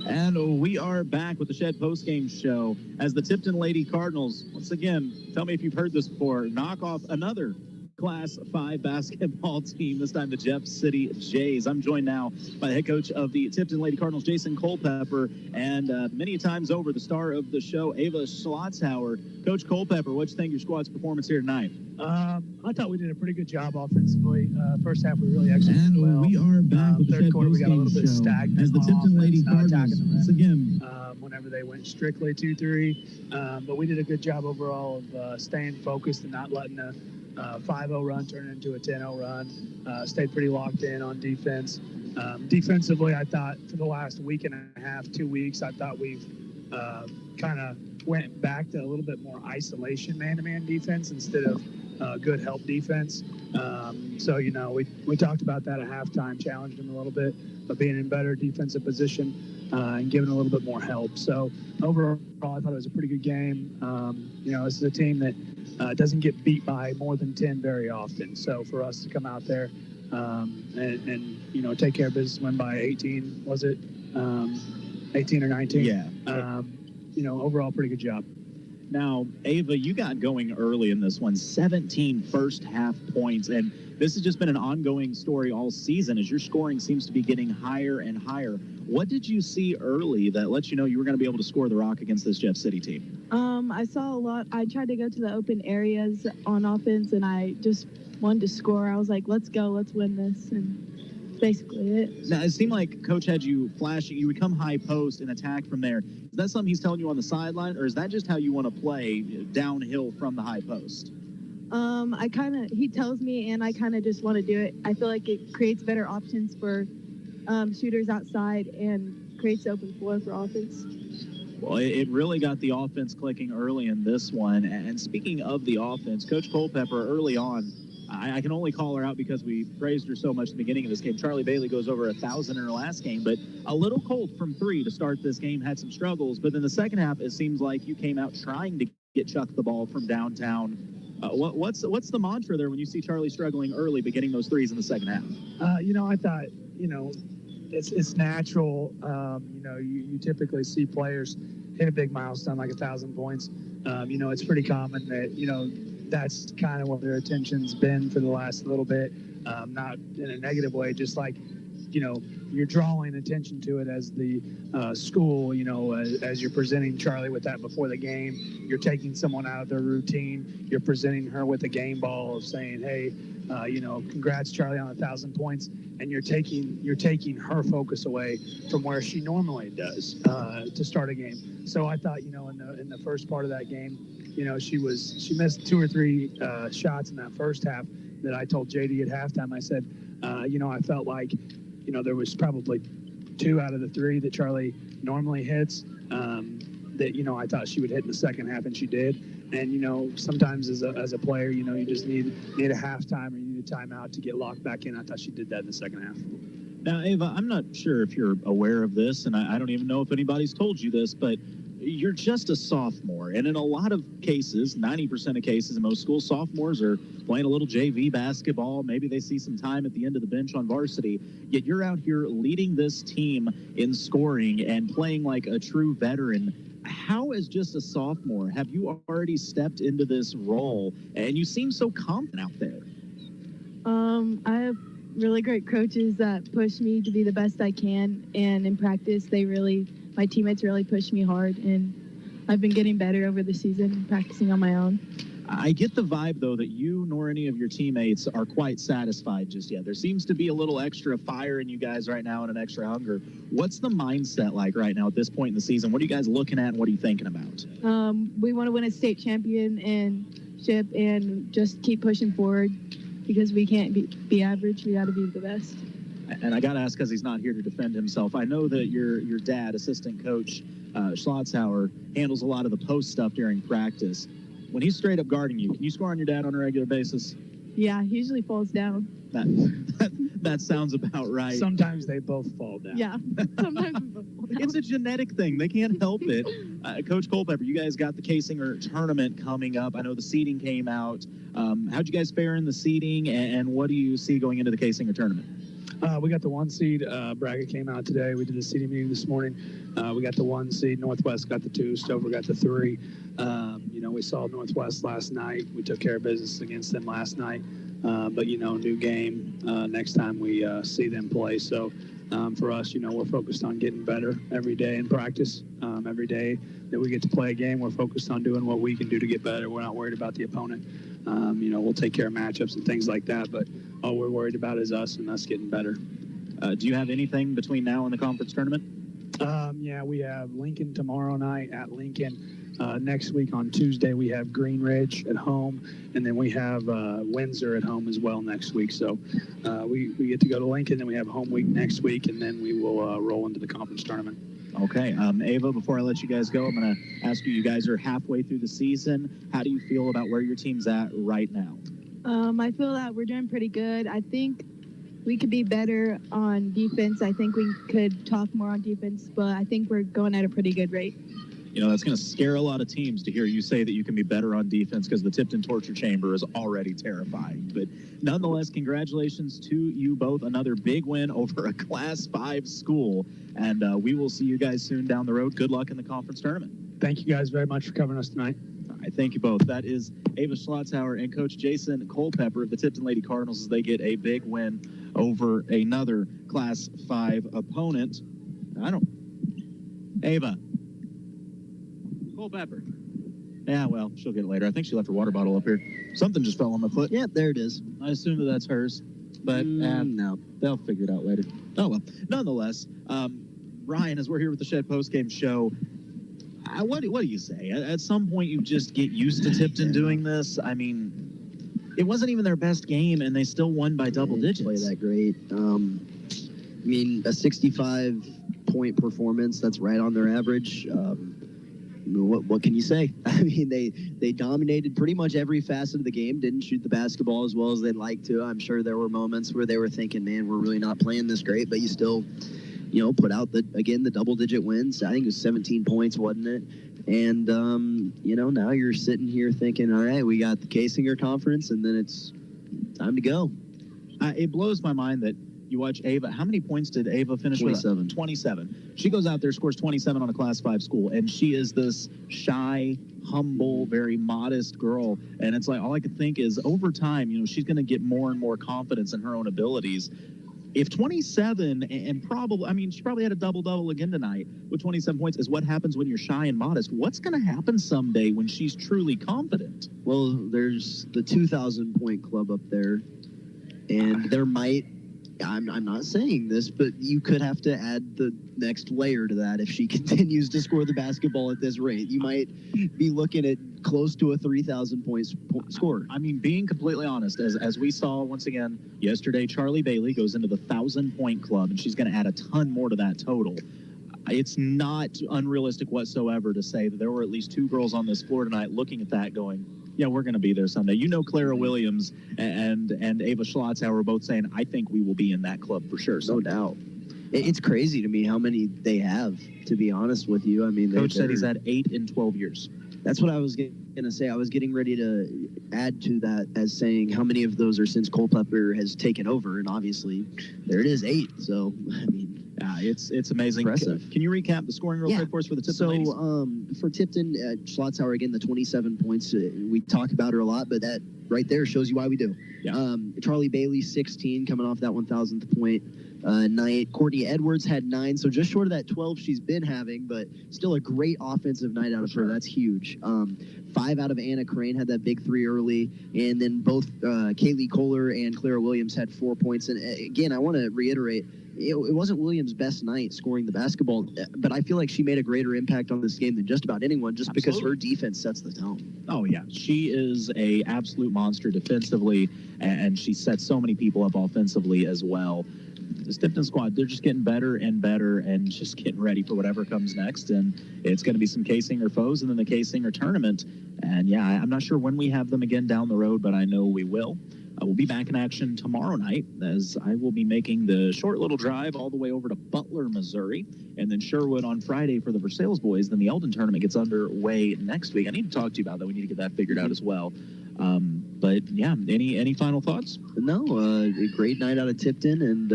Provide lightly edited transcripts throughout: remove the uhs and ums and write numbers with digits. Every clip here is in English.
And we are back with the Shed postgame show as the Tipton Lady Cardinals, once again, tell me if you've heard this before, knock off another Class 5 basketball team, this time the Jeff City Jays. I'm joined now by the head coach of the Tipton Lady Cardinals, Jason Culpepper, and many times over, the star of the show, Ava Schlotzhauer. Coach Culpepper, what do you think of your squad's performance here tonight? I thought we did a pretty good job offensively. First half, we really executed well. We are back with the third quarter, we got a little bit stagnant as the Tipton Lady Cardinals, once again. Whenever they went strictly 2-3. But we did a good job overall of staying focused and not letting a 5-0 run turn into a 10-0 run. Stayed pretty locked in on defense. Defensively, I thought for the last week and a half, 2 weeks, I thought we've kind of went back to a little bit more isolation man-to-man defense instead of good help defense. So, you know, we talked about that at halftime, challenged them a little bit, but being in better defensive position and giving a little bit more help. So overall, I thought it was a pretty good game. You know, this is a team that doesn't get beat by more than 10 very often. So for us to come out there and you know, take care of business, win by 18, was it 18 or 19? Yeah. You know, overall, pretty good job. Now, Ava, you got going early in this one, 17 first half points, and this has just been an ongoing story all season as your scoring seems to be getting higher and higher. What did you see early that lets you know you were going to be able to score the rock against this Jeff City team? I saw a lot. I tried to go to the open areas on offense, and I just wanted to score. I was like, let's go, let's win this, and basically it. Now, it seemed like Coach had you flashing. You would come high post and attack from there. Is that something he's telling you on the sideline, or is that just how you want to play downhill from the high post? He tells me, and I kind of just want to do it. I feel like it creates better options for shooters outside and creates open floor for offense. Well, it really got the offense clicking early in this one. And speaking of the offense, Coach Culpepper early on, I can only call her out because we praised her so much at the beginning of this game. Charlie Bailey goes over 1,000 in her last game, but a little cold from three to start this game, had some struggles. But in the second half, it seems like you came out trying to get Chuck the ball from downtown. What's the mantra there when you see Charlie struggling early, but getting those threes in the second half? You know, I thought, you know, it's natural. You know, you typically see players hit a big milestone like 1,000 points. You know, it's pretty common that, you know, that's kind of what their attention's been for the last little bit, not in a negative way, just like, you know, you're drawing attention to it as the school, you know, as you're presenting Charlie with that before the game, you're taking someone out of their routine, you're presenting her with a game ball of saying, hey, you know, congrats, Charlie, on 1,000 points, and you're taking her focus away from where she normally does to start a game. So I thought, you know, in the first part of that game, you know, she missed 2 or 3 shots in that first half that I told JD at halftime. I said, you know, I felt like, you know, there was probably 2 out of the 3 that Charlie normally hits that, you know, I thought she would hit in the second half, and she did. And, you know, sometimes as a player, you know, you just need a halftime or you need a timeout to get locked back in. I thought she did that in the second half. Now, Ava, I'm not sure if you're aware of this, and I don't even know if anybody's told you this, but you're just a sophomore. And in a lot of cases, 90% of cases in most schools, sophomores are playing a little JV basketball. Maybe they see some time at the end of the bench on varsity. Yet you're out here leading this team in scoring and playing like a true veteran. How, as just a sophomore, have you already stepped into this role? And you seem so confident out there. I have really great coaches that push me to be the best I can. And in practice, my teammates really push me hard. And I've been getting better over the season, practicing on my own. I get the vibe, though, that you nor any of your teammates are quite satisfied just yet. There seems to be a little extra fire in you guys right now and an extra hunger. What's the mindset like right now at this point in the season? What are you guys looking at and what are you thinking about? We want to win a state championship and just keep pushing forward because we can't be average. We got to be the best. And I got to ask because he's not here to defend himself. I know that your dad, assistant coach Schlotzhauer, handles a lot of the post stuff during practice. When he's straight up guarding you, can you score on your dad on a regular basis? Yeah, he usually falls down. That sounds about right. Sometimes they both fall down. Yeah, sometimes we both fall down. It's a genetic thing. They can't help it. Coach Culpepper, you guys got the Casinger tournament coming up. I know the seeding came out. How'd you guys fare in the seeding, and what do you see going into the Casinger tournament? We got the 1 seed. Bracket came out today. We did a seeding meeting this morning. We got the 1 seed. Northwest got the 2. Stover got the 3. We saw Northwest last night. We took care of business against them last night. But new game next time we see them play. So for us, we're focused on getting better every day in practice. Every day that we get to play a game, we're focused on doing what we can do to get better. We're not worried about the opponent. We'll take care of matchups and things like that. But all we're worried about is us and us getting better. Do you have anything between now and the conference tournament? We have Lincoln tomorrow night at Lincoln. Next week on Tuesday, we have Green Ridge at home, and then we have Windsor at home as well next week. So we get to go to Lincoln, then we have home week next week, and then we will roll into the conference tournament. Okay. Ava, before I let you guys go, I'm going to ask you guys are halfway through the season. How do you feel about where your team's at right now? I feel that we're doing pretty good. I think we could be better on defense. I think we could talk more on defense, but I think we're going at a pretty good rate. That's going to scare a lot of teams to hear you say that you can be better on defense because the Tipton torture chamber is already terrifying. But nonetheless, congratulations to you both. Another big win over a Class 5 school. And we will see you guys soon down the road. Good luck in the conference tournament. Thank you guys very much for covering us tonight. All right, thank you both. That is Ava Schlotzhauer and Coach Jason Culpepper of the Tipton Lady Cardinals as they get a big win over another Class 5 opponent. Ava. Culpepper. Yeah, well, she'll get it later. I think she left her water bottle up here. Something just fell on my foot. Yeah, there it is. I assume that that's hers, but no. They'll figure it out later. Oh, well. Nonetheless, Ryan, as we're here with the Shed postgame show, what do you say? At some point, you just get used to Tipton doing this. I mean, it wasn't even their best game, and they still won by double digits. Play that great. A 65-point performance, that's right on their average. What can you say? I mean, they dominated pretty much every facet of the game, didn't shoot the basketball as well as they'd like to. I'm sure there were moments where they were thinking, man, we're really not playing this great, but you still, put out the double-digit wins. I think it was 17 points, wasn't it? And, now you're sitting here thinking, all right, we got the K-Singer Conference, and then it's time to go. It blows my mind that you watch Ava. How many points did Ava finish 27. with? 27. She goes out there, scores 27 on a Class 5 school, and she is this shy, humble, very modest girl. And it's like, all I could think is over time, she's going to get more and more confidence in her own abilities. If 27 and probably, she probably had a double-double again tonight with 27 points is what happens when you're shy and modest. What's going to happen someday when she's truly confident? Well, there's the 2,000-point club up there, and there might, I'm not saying this, but you could have to add the next layer to that if she continues to score the basketball at this rate. You might be looking at close to a 3,000-point score. Being completely honest, as we saw once again yesterday, Charlie Bailey goes into the 1,000-point club, and she's going to add a ton more to that total. It's not unrealistic whatsoever to say that there were at least 2 girls on this floor tonight looking at that going, yeah, we're going to be there someday. Clara Williams and Ava Schlotzhauer were both saying, I think we will be in that club for sure. No doubt. It's crazy to me how many they have, to be honest with you. Coach said he's had 8 in 12 years. That's what I was going to say. I was getting ready to add to that as saying how many of those are since Culpepper has taken over, and obviously there it is, 8. So, it's amazing. Impressive. Can you recap the scoring real quick for us for the Tipton ladies? For Tipton, Schlotzhauer, again, the 27 points. We talk about her a lot, but that right there shows you why we do. Yeah. Charlie Bailey, 16, coming off that 1,000th point night. Courtney Edwards had 9, so just short of that 12 she's been having, but still a great offensive night out of her. That's huge. 5 out of Anna Crane had that big 3 early, and then both Kaylee Kohler and Clara Williams had 4 points. And again, I want to reiterate, it wasn't Williams' best night scoring the basketball, but I feel like she made a greater impact on this game than just about anyone, just because her defense sets the tone. Oh, yeah. She is a absolute monster defensively, and she sets so many people up offensively as well. This Tipton squad, they're just getting better and better and just getting ready for whatever comes next. And it's going to be some K-Singer foes and then the K-Singer tournament. And, yeah, I'm not sure when we have them again down the road, but I know we will. We'll be back in action tomorrow night as I will be making the short little drive all the way over to Butler, Missouri, and then Sherwood on Friday for the Versailles boys. Then the Eldon tournament gets underway next week. I need to talk to you about that. We need to get that figured out as well. But yeah, any final thoughts? No, a great night out of Tipton, and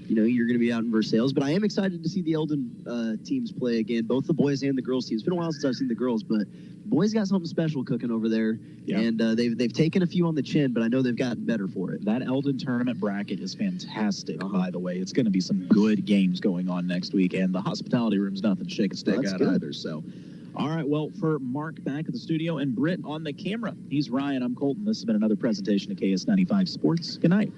you're going to be out in Versailles. But I am excited to see the Eldon teams play again, both the boys and the girls teams. It's been a while since I've seen the girls, but boys got something special cooking over there, and they've taken a few on the chin, but I know they've gotten better for it. That Eldon tournament bracket is fantastic, by the way. It's going to be some good games going on next week, and the hospitality room's nothing to shake a stick at either. So, all right, well, for Mark back at the studio and Britt on the camera, he's Ryan, I'm Colton. This has been another presentation of KS95 Sports. Good night.